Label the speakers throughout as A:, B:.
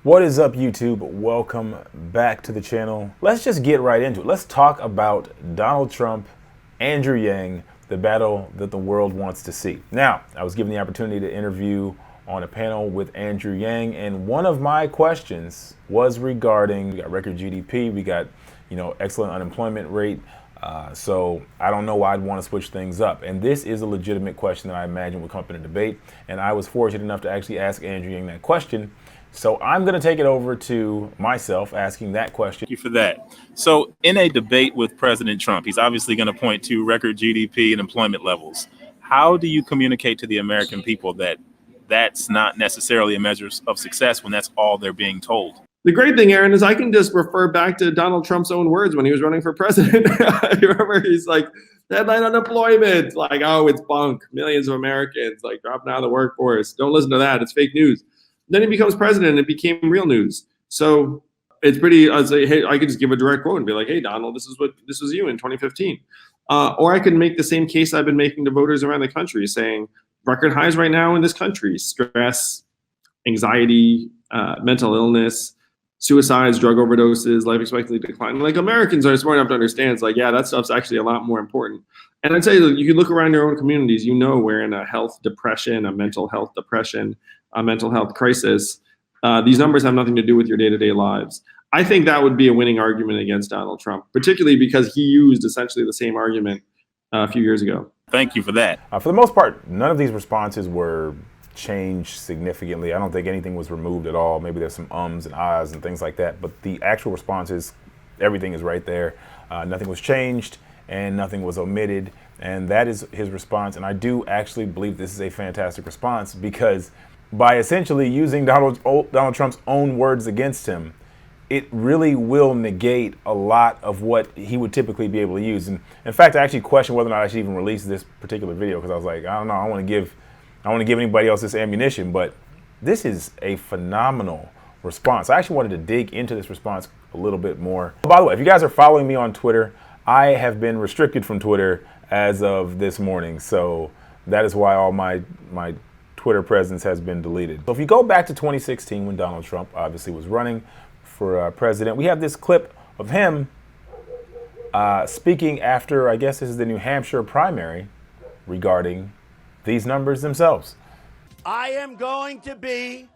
A: What is up, YouTube? Welcome back to the channel. Let's just get right into it. Let's talk about Donald Trump, Andrew Yang, the battle that the world wants to see. Now, I was given the opportunity to interview on a panel with Andrew Yang, and one of my questions was regarding, we got record GDP, we got, excellent unemployment rate. So I don't know why I'd want to switch things up. And this is a legitimate question that I imagine would come up in a debate. And I was fortunate enough to actually ask Andrew Yang that question. So I'm going to take it over to myself asking that question.
B: Thank you for that. So in a debate with President Trump, he's obviously going to point to record GDP and employment levels. How do you communicate to the American people that that's not necessarily a measure of success when that's all they're being told?
C: The great thing, Aaron, is I can just refer back to Donald Trump's own words when he was running for president. You remember, he's like, headline unemployment, like, oh, it's bunk. Millions of Americans like dropping out of the workforce. Don't listen to that. It's fake news. Then he becomes president and it became real news. So it's pretty, I'd say, hey, I could just give a direct quote and be like, hey, Donald, this was you in 2015. Or I could make the same case I've been making to voters around the country, saying record highs right now in this country: stress, anxiety, mental illness, suicides, drug overdoses, life expectancy decline. Like, Americans are smart enough to understand, it's like, yeah, that stuff's actually a lot more important. And I'd say that you can look around your own communities, we're in a health depression, a mental health depression, a mental health crisis. These numbers have nothing to do with your day-to-day lives. I think that would be a winning argument against Donald Trump, particularly because he used essentially the same argument a few years ago.
B: Thank you for that.
A: For the most part, none of these responses were changed significantly. I don't think anything was removed at all. Maybe there's some ums and ahs and things like that, but the actual responses, everything is right there. Nothing was changed and nothing was omitted, and that is his response. And I do actually believe this is a fantastic response, because by essentially using Donald Trump's own words against him, it really will negate a lot of what he would typically be able to use. And in fact, I actually questioned whether or not I should even release this particular video, because I was like, I don't know, I want to give anybody else this ammunition. But this is a phenomenal response. I actually wanted to dig into this response a little bit more. By the way, if you guys are following me on Twitter, I have been restricted from Twitter as of this morning. So that is why all my Twitter presence has been deleted. So if you go back to 2016, when Donald Trump obviously was running for president, we have this clip of him speaking after, I guess this is the New Hampshire primary, regarding these numbers themselves.
D: I am going to be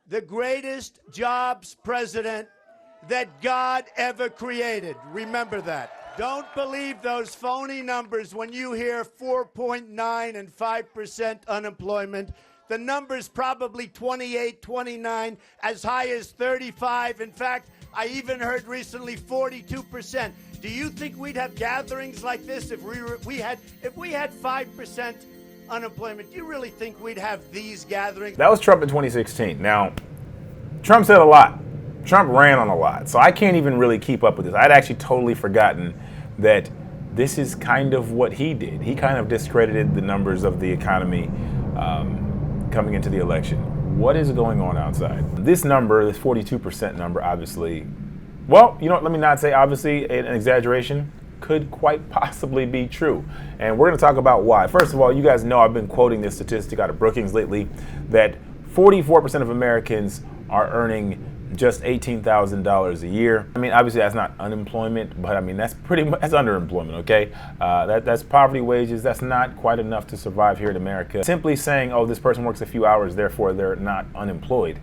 D: the greatest jobs president that God ever created. Remember that. Don't believe those phony numbers when you hear 4.9 and 5% unemployment. The number's probably 28, 29, as high as 35. In fact, I even heard recently 42%. Do you think we'd have gatherings like this if we had 5% unemployment? Do you really think we'd have these gatherings?
A: That was Trump in 2016. Now, Trump said a lot. Trump ran on a lot. So I can't even really keep up with this. I'd actually totally forgotten that this is kind of what he did. He kind of discredited the numbers of the economy coming into the election. What is going on outside? This number, this 42% number, obviously, well, let me not say obviously, an exaggeration, could quite possibly be true. And we're going to talk about why. First of all, you guys know I've been quoting this statistic out of Brookings lately, that 44% of Americans are earning just $18,000 a year. I mean, obviously that's not unemployment, but I mean, that's underemployment, okay? That's poverty wages. That's not quite enough to survive here in America. Simply saying, oh, this person works a few hours, therefore they're not unemployed,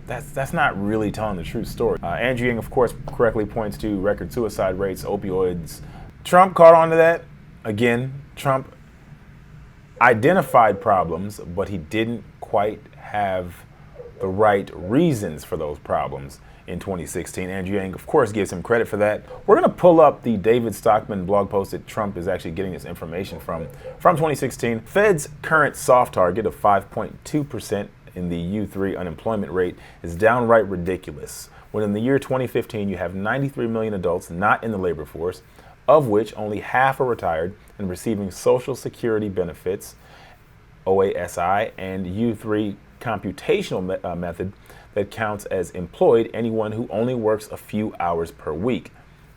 A: that's not really telling the true story. Andrew Yang, of course, correctly points to record suicide rates, opioids. Trump caught on to that. Again, Trump identified problems, but he didn't quite have the right reasons for those problems in 2016. Andrew Yang, of course, gives him credit for that. We're going to pull up the David Stockman blog post that Trump is actually getting this information from 2016. Fed's current soft target of 5.2% in the U3 unemployment rate is downright ridiculous, when in the year 2015 you have 93 million adults not in the labor force, of which only half are retired and receiving Social Security benefits, OASI, and U3 computational method that counts as employed anyone who only works a few hours per week.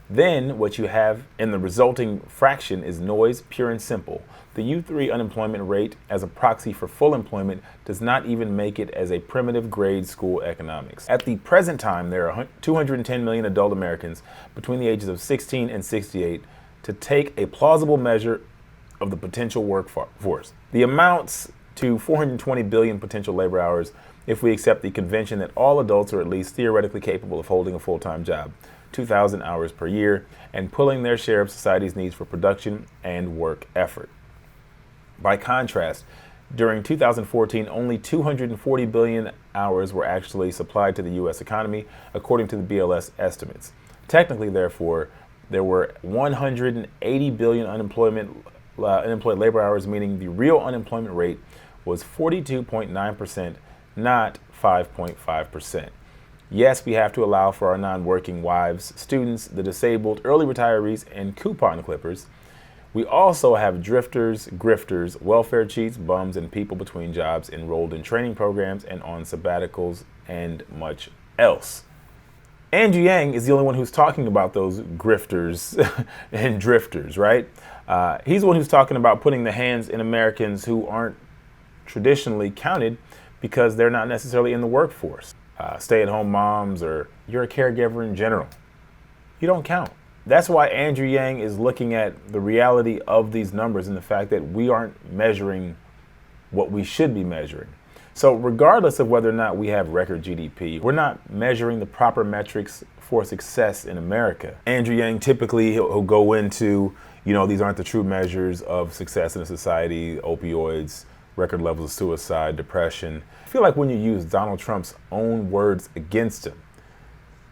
A: Then what you have in the resulting fraction is noise, pure and simple. The U3 unemployment rate as a proxy for full employment does not even make it as a primitive grade school economics. At the present time, there are 210 million adult Americans between the ages of 16 and 68 to take a plausible measure of the potential workforce. The amounts to 420 billion potential labor hours if we accept the convention that all adults are at least theoretically capable of holding a full-time job, 2,000 hours per year, and pulling their share of society's needs for production and work effort. By contrast, during 2014, only 240 billion hours were actually supplied to the U.S. economy, according to the BLS estimates. Technically, therefore, there were 180 billion unemployed labor hours, meaning the real unemployment rate was 42.9%, not 5.5%. Yes, we have to allow for our non-working wives, students, the disabled, early retirees, and coupon clippers. We also have drifters, grifters, welfare cheats, bums, and people between jobs enrolled in training programs and on sabbaticals and much else. Andrew Yang is the only one who's talking about those grifters and drifters, right? He's the one who's talking about putting the hands in Americans who aren't traditionally counted because they're not necessarily in the workforce. Stay-at-home moms, or you're a caregiver in general. You don't count. That's why Andrew Yang is looking at the reality of these numbers and the fact that we aren't measuring what we should be measuring. So regardless of whether or not we have record GDP, we're not measuring the proper metrics for success in America. Andrew Yang typically he'll go into, these aren't the true measures of success in a society, opioids, record levels of suicide, depression. I feel like when you use Donald Trump's own words against him,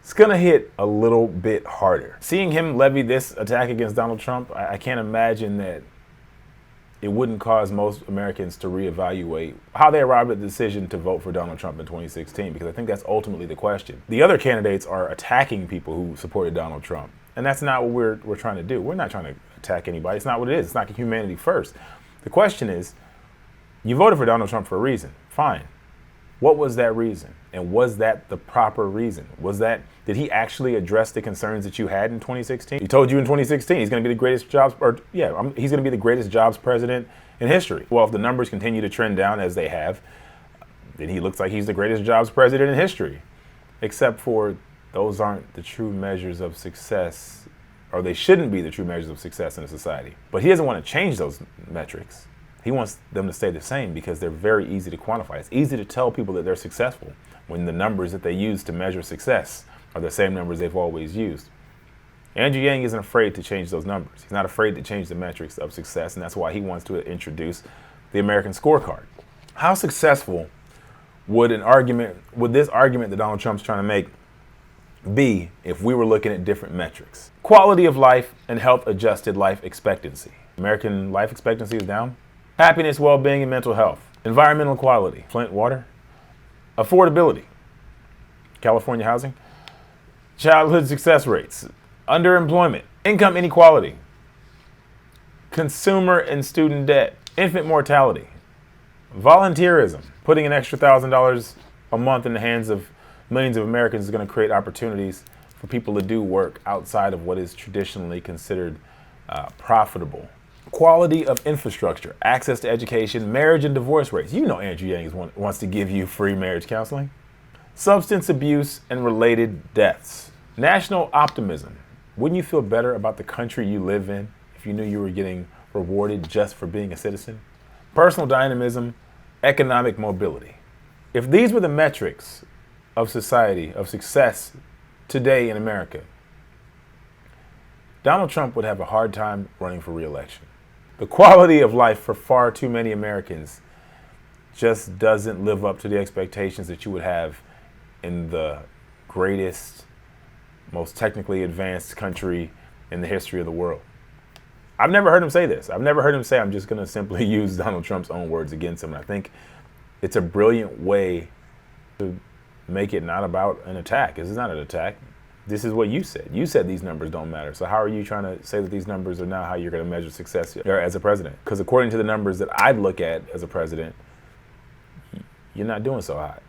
A: it's gonna hit a little bit harder. Seeing him levy this attack against Donald Trump, I can't imagine that it wouldn't cause most Americans to reevaluate how they arrived at the decision to vote for Donald Trump in 2016, because I think that's ultimately the question. The other candidates are attacking people who supported Donald Trump, and that's not what we're trying to do. We're not trying to attack anybody. It's not what it is. It's not humanity first. The question is, you voted for Donald Trump for a reason. Fine. What was that reason? And was that the proper reason? Did he actually address the concerns that you had in 2016? He told you in 2016 he's going to be the greatest he's going to be the greatest jobs president in history. Well, if the numbers continue to trend down as they have, then he looks like he's the greatest jobs president in history. Except for those aren't the true measures of success, or they shouldn't be the true measures of success in a society. But he doesn't want to change those metrics. He wants them to stay the same because they're very easy to quantify. It's easy to tell people that they're successful when the numbers that they use to measure success are the same numbers they've always used. Andrew Yang isn't afraid to change those numbers. He's not afraid to change the metrics of success, and that's why he wants to introduce the American Scorecard. How successful would this argument that Donald Trump's trying to make be if we were looking at different metrics? Quality of life and health-adjusted life expectancy. American life expectancy is down. Happiness, well-being, and mental health. Environmental quality. Flint water. Affordability. California housing. Childhood success rates. Underemployment. Income inequality. Consumer and student debt. Infant mortality. Volunteerism. Putting an extra $1,000 a month in the hands of millions of Americans is going to create opportunities for people to do work outside of what is traditionally considered profitable. Quality of infrastructure, access to education, marriage and divorce rates. Andrew Yang wants to give you free marriage counseling. Substance abuse and related deaths. National optimism. Wouldn't you feel better about the country you live in if you knew you were getting rewarded just for being a citizen? Personal dynamism, economic mobility. If these were the metrics of society, of success today in America, Donald Trump would have a hard time running for re-election. The quality of life for far too many Americans just doesn't live up to the expectations that you would have in the greatest, most technically advanced country in the history of the world. I've never heard him say this. I've never heard him say, I'm just going to simply use Donald Trump's own words against him. And I think it's a brilliant way to make it not about an attack. This is not an attack. This is what you said. You said these numbers don't matter. So how are you trying to say that these numbers are now how you're going to measure success as a president? Because according to the numbers that I'd look at as a president, you're not doing so hot.